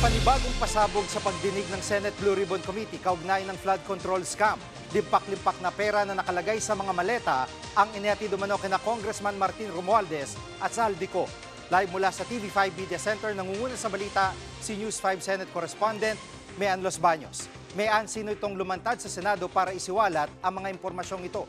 Panibagong pasabog sa pagdinig ng Senate Blue Ribbon Committee kaugnay ng flood control scam. Limpak-limpak na pera na nakalagay sa mga maleta ang inihatid umano kina Congressman Martin Romualdez at Zaldico. Live mula sa TV5 Media Center, nangunguna sa balita si News 5 Senate Correspondent Mean Los Baños. Mean, sino itong lumantad sa Senado para isiwalat ang mga impormasyong ito?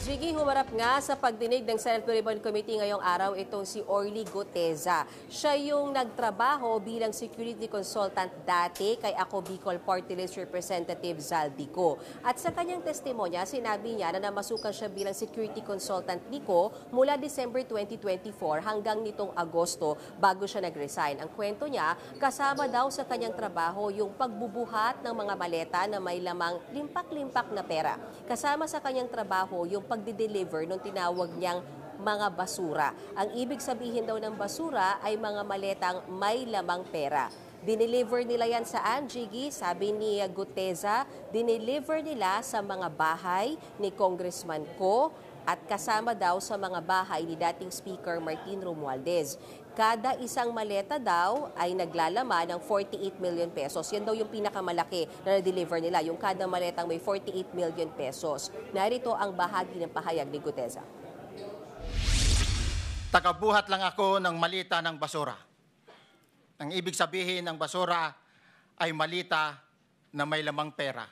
Jiggy, humarap nga sa pagdinig ng Senate Blue Ribbon Committee ngayong araw itong si Orly Guteza. Siya yung nagtrabaho bilang security consultant dati kay Ako Bicol Party List Representative Zaldico. At sa kanyang testimonya, sinabi niya na namasukan siya bilang security consultant ni Ko mula December 2024 hanggang nitong Agosto bago siya nag-resign. Ang kwento niya, kasama daw sa kanyang trabaho yung pagbubuhat ng mga maleta na may lamang limpak-limpak na pera. Kasama sa kanyang trabaho yung pagdi-deliver nung tinawag niyang mga basura. Ang ibig sabihin daw ng basura ay mga maletang may lamang pera. Dineliver nila yan saan, Jiggy? Sabi ni Guteza, dineliver nila sa mga bahay ni Congressman Ko at kasama daw sa mga bahay ni dating Speaker Martin Romualdez. Kada isang maleta daw ay naglalaman ng 48 million pesos. Yan daw yung pinakamalaki na na-deliver nila, yung kada maletang may 48 million pesos. Narito ang bahagi ng pahayag ni Guteza. Tagabuhat lang ako ng malita ng basura. Ang ibig sabihin ng basura ay malita na may lamang pera.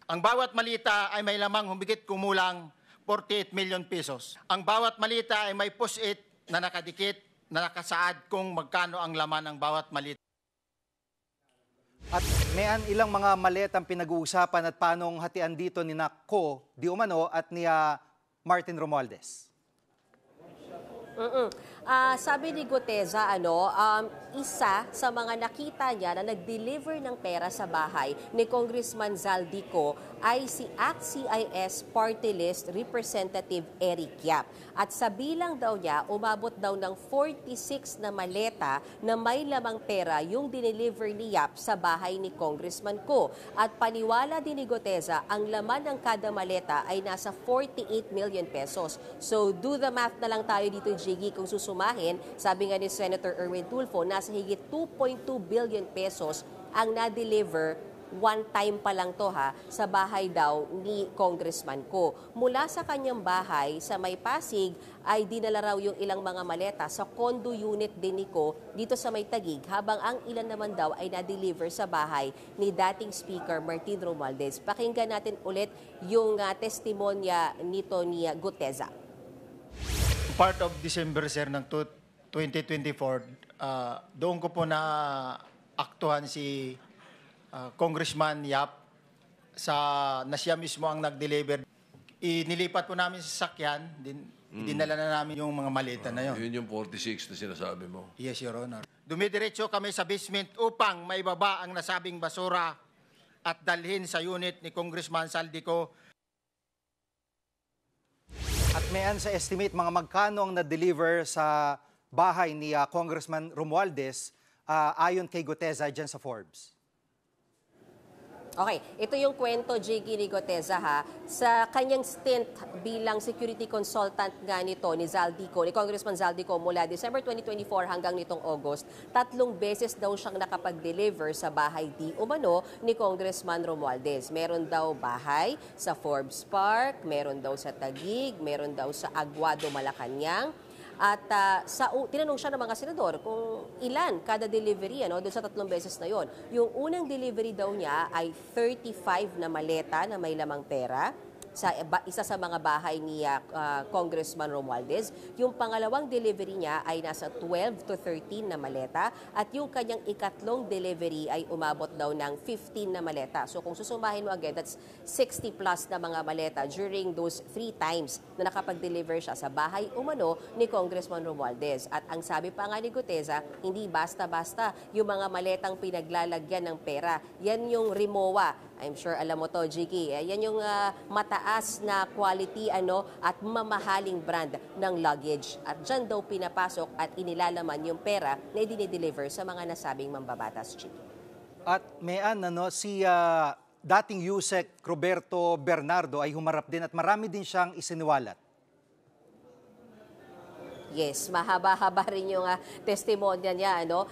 Ang bawat malita ay may lamang humigit kumulang 48 million pesos. Ang bawat malita ay may push-it na nakadikit na nakasaad kung magkano ang laman ng bawat malita. At Mean, ilang mga maletang pinag-uusapan at paanong hatian dito ni Ko, di umano, at ni Martin Romualdez? Sabi ni Guteza, isa sa mga nakita niya na nag-deliver ng pera sa bahay ni Congressman Zaldico ay si ACT-CIS Party List Representative Eric Yap. At sa bilang daw niya, umabot daw ng 46 na maleta na may lamang pera yung dineliver ni Yap sa bahay ni Congressman Ko. At paniwala din ni Guteza, ang laman ng kada maleta ay nasa 48 million pesos. So do the math na lang tayo dito, Jiggy, kung susumahin. Sabi nga ni Senator Erwin Tulfo, nasa higit 2.2 billion pesos ang na-deliver one time pa lang to sa bahay daw ni Congressman Ko. Mula sa kanyang bahay sa May Pasig ay dinala raw yung ilang mga maleta sa condo unit din ni Ko dito sa May Taguig, habang ang ilan naman daw ay na-deliver sa bahay ni dating Speaker Martin Romualdez. Pakinggan natin ulit yung testimonya nito ni Guteza. Part of December, sir, ng 2024, doon ko po na aktuhan si Congressman Yap na siya mismo ang nag-deliver. Inilipat po namin sa sakyan, dinala na namin yung mga maleta na yun. Yun yung 46 na sinasabi mo. Yes, Your Honor. Dumidiretso kami sa basement upang maibaba ang nasabing basura at dalhin sa unit ni Congressman Zaldico. At Mean, sa estimate, mga magkano ang na-deliver sa bahay ni Congressman Romualdez ayon kay Guteza dyan sa Forbes? Okay, ito yung kwento, Jiggy, ni Guteza sa kanyang stint bilang security consultant nga nito ni Zaldico, ni Congressman Zaldico mula December 2024 hanggang nitong August. 3 beses daw siyang nakapag-deliver sa bahay di umano ni Congressman Romualdez. Meron daw bahay sa Forbes Park, meron daw sa Taguig, meron daw sa Aguado, Malacanang. At tinanong siya ng mga senador kung ilan kada delivery doon sa 3 beses na yon. Yung unang delivery daw niya ay 35 na maleta na may lamang pera sa isa sa mga bahay ni Congressman Romualdez. Yung pangalawang delivery niya ay nasa 12 to 13 na maleta at yung kanyang ikatlong delivery ay umabot daw ng 15 na maleta. So kung susumahin mo again, that's 60 plus na mga maleta during those 3 times na nakapag-deliver siya sa bahay umano ni Congressman Romualdez. At ang sabi pa nga ni Guteza, hindi basta-basta yung mga maletang pinaglalagyan ng pera. Yan yung Rimowa. I'm sure alam mo to, Jiggy. Yan yung mataas na quality at mamahaling brand ng luggage. At dyan daw pinapasok at inilalaman yung pera na dinideliver sa mga nasabing mambabatas, Jiggy. At Mean, si dating Yusek Roberto Bernardo ay humarap din at marami din siyang isiniwalat. Yes, mahaba-haba rin yung testimonya niya. Ano?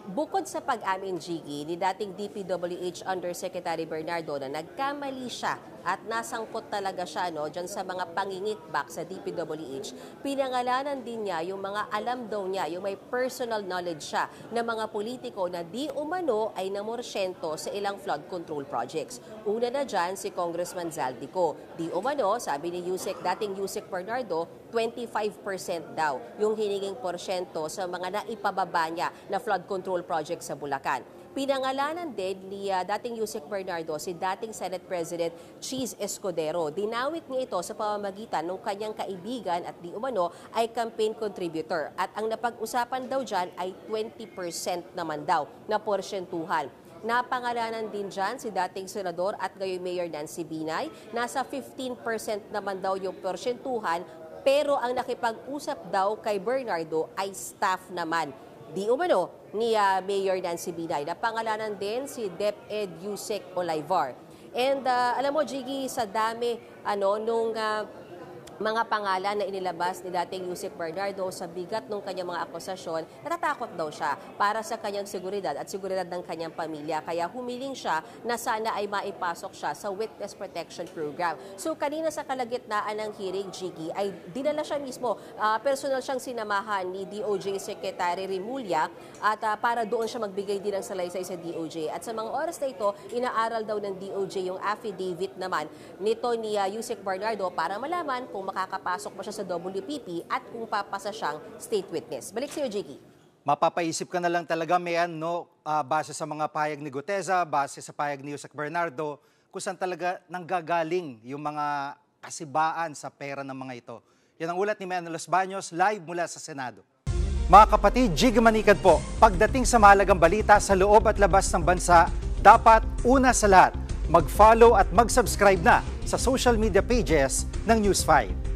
Bukod sa pag-amin, Jiggy, ni dating DPWH Undersecretary Bernardo na nagkamali siya at nasangkot talaga siya dyan sa mga pangingitbak sa DPWH, pinangalanan din niya yung mga alam daw niya, yung may personal knowledge siya ng mga politiko na di umano ay namorsyento sa ilang flood control projects. Una na dyan si Congressman Zaldico. Di umano, sabi ni dating Yusek Bernardo, 25% daw yung hininging porsyento sa mga naipababa niya na flood control project sa Bulacan. Pinangalanan din ni dating Yusek Bernardo si dating Senate President Cheese Escudero. Dinawit niya ito sa pamamagitan ng kanyang kaibigan at di umano ay campaign contributor. At ang napag-usapan daw dyan ay 20% naman daw na porsyentuhan. Napangalanan din dyan si dating Senador at ngayon Mayor Nancy Binay. Nasa 15% naman daw yung porsyentuhan, pero ang nakipag-usap daw kay Bernardo ay staff naman. Di umano ni Mayor Nancy Binay. Napangalanan din si DepEd Yusek Olivar. And alam mo, Jiggy, sa dami nung mga pangalan na inilabas ni dating Yusek Bernardo sa bigat ng kanyang mga akusasyon, natatakot daw siya para sa kanyang seguridad at seguridad ng kanyang pamilya. Kaya humiling siya na sana ay maipasok siya sa Witness Protection Program. So kanina sa kalagitnaan ng hearing, Jiggy, ay dinala siya mismo. Personal siyang sinamahan ni DOJ Secretary Remulla at para doon siya magbigay din ng salaysay sa DOJ. At sa mga oras na ito, inaaral daw ng DOJ yung affidavit naman nito ni Yusek Bernardo para malaman kung makakapasok ba siya sa WPP at kung papasa siyang state witness. Balik sa iyo, Jiggy. Mapapaisip ka na lang talaga, Mayan, base sa mga pahayag ni Guteza, base sa pahayag ni Yusek Bernardo, kung saan talaga nanggagaling yung mga kasibaan sa pera ng mga ito. Yan ang ulat ni Mayan Los Baños, live mula sa Senado. Mga kapatid, Jiggy Manikad po, pagdating sa mahalagang balita sa loob at labas ng bansa, dapat una sa lahat, mag-follow at mag-subscribe na sa social media pages ng News 5.